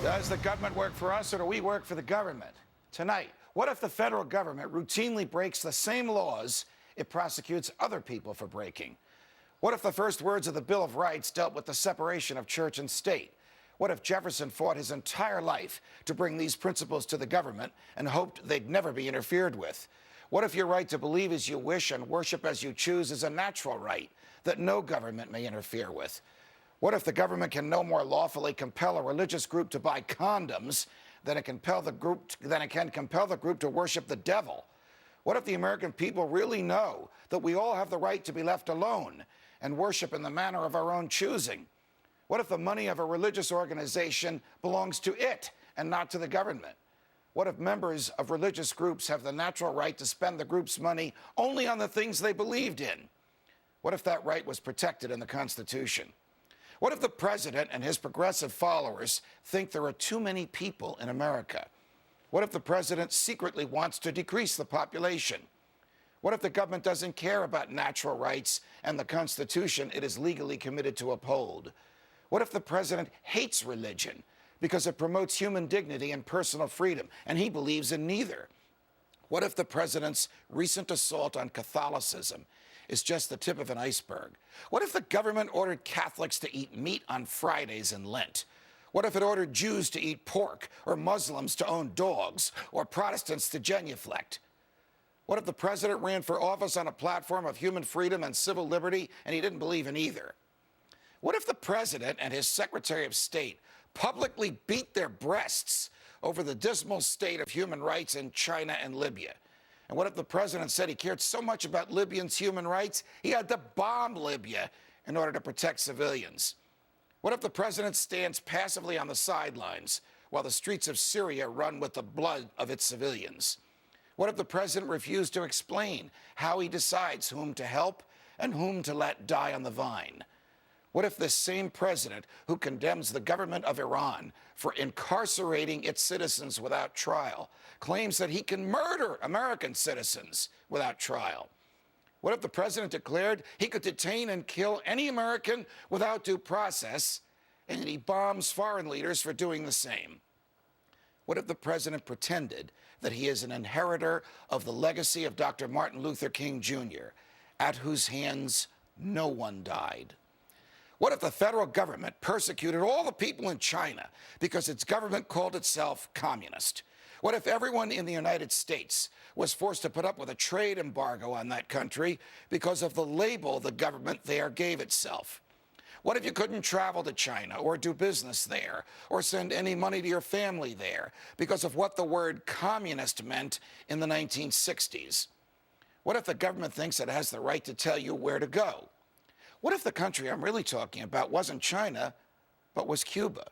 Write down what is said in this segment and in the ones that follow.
Does the government work for us or do we work for the government? Tonight, what if the federal government routinely breaks the same laws it prosecutes other people for breaking? What if the first words of the Bill of Rights dealt with the separation of church and state? What if Jefferson fought his entire life to bring these principles to the government and hoped they'd never be interfered with? What if your right to believe as you wish and worship as you choose is a natural right that no government may interfere with? What if the government can no more lawfully compel a religious group to buy condoms than it can compel the group to worship the devil? What if the American people really know that we all have the right to be left alone and worship in the manner of our own choosing? What if the money of a religious organization belongs to it and not to the government? What if members of religious groups have the natural right to spend the group's money only on the things they believed in? What if that right was protected in the Constitution? What if the president and his progressive followers think there are too many people in America? What if the president secretly wants to decrease the population? What if the government doesn't care about natural rights and the Constitution it is legally committed to uphold? What if the president hates religion because it promotes human dignity and personal freedom, and he believes in neither? What if the president's recent assault on Catholicism is just the tip of an iceberg? What if the government ordered Catholics to eat meat on Fridays in Lent? What if it ordered Jews to eat pork, or Muslims to own dogs, or Protestants to genuflect? What if the president ran for office on a platform of human freedom and civil liberty, and he didn't believe in either? What if the president and his Secretary of State publicly beat their breasts over the dismal state of human rights in China and Libya? And what if the president said he cared so much about Libyans' human rights, he had to bomb Libya in order to protect civilians? What if the president stands passively on the sidelines while the streets of Syria run with the blood of its civilians? What if the president refused to explain how he decides whom to help and whom to let die on the vine? What if this same president who condemns the government of Iran for incarcerating its citizens without trial claims that he can murder American citizens without trial? What if the president declared he could detain and kill any American without due process, and he bombs foreign leaders for doing the same? What if the president pretended that he is an inheritor of the legacy of Dr. Martin Luther King Jr., at whose hands no one died? What if the federal government persecuted all the people in China because its government called itself communist? What if everyone in the United States was forced to put up with a trade embargo on that country because of the label the government there gave itself? What if you couldn't travel to China or do business there or send any money to your family there because of what the word communist meant in the 1960s? What if the government thinks it has the right to tell you where to go? What if the country I'm really talking about wasn't China, but was Cuba?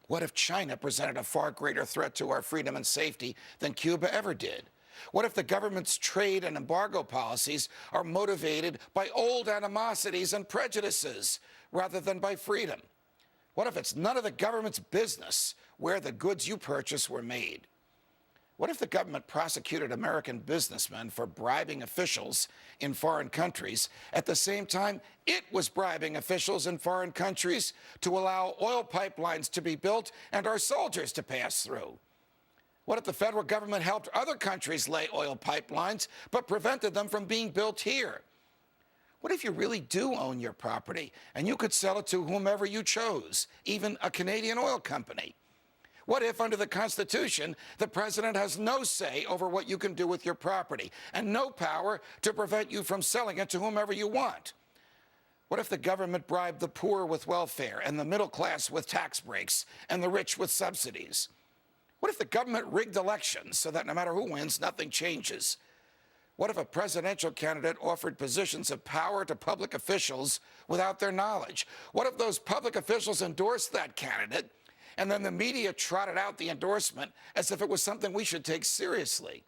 What if China presented a far greater threat to our freedom and safety than Cuba ever did? What if the government's trade and embargo policies are motivated by old animosities and prejudices rather than by freedom? What if it's none of the government's business where the goods you purchase were made? What if the government prosecuted American businessmen for bribing officials in foreign countries at the same time it was bribing officials in foreign countries to allow oil pipelines to be built and our soldiers to pass through? What if the federal government helped other countries lay oil pipelines but prevented them from being built here? What if you really do own your property and you could sell it to whomever you chose, even a Canadian oil company? What if, under the Constitution, the president has no say over what you can do with your property and no power to prevent you from selling it to whomever you want? What if the government bribed the poor with welfare and the middle class with tax breaks and the rich with subsidies? What if the government rigged elections so that no matter who wins, nothing changes? What if a presidential candidate offered positions of power to public officials without their knowledge? What if those public officials endorsed that candidate and then the media trotted out the endorsement as if it was something we should take seriously?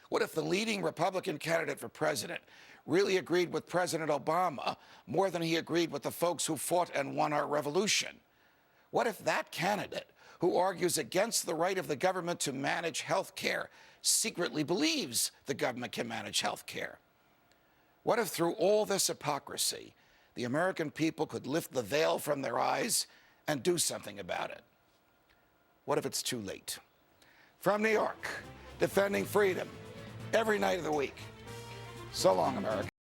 What if the leading Republican candidate for president really agreed with President Obama more than he agreed with the folks who fought and won our revolution? What if that candidate, who argues against the right of the government to manage health care, secretly believes the government can manage health care? What if through all this hypocrisy, the American people could lift the veil from their eyes and do something about it? What if it's too late? From New York, defending freedom every night of the week. So long, America.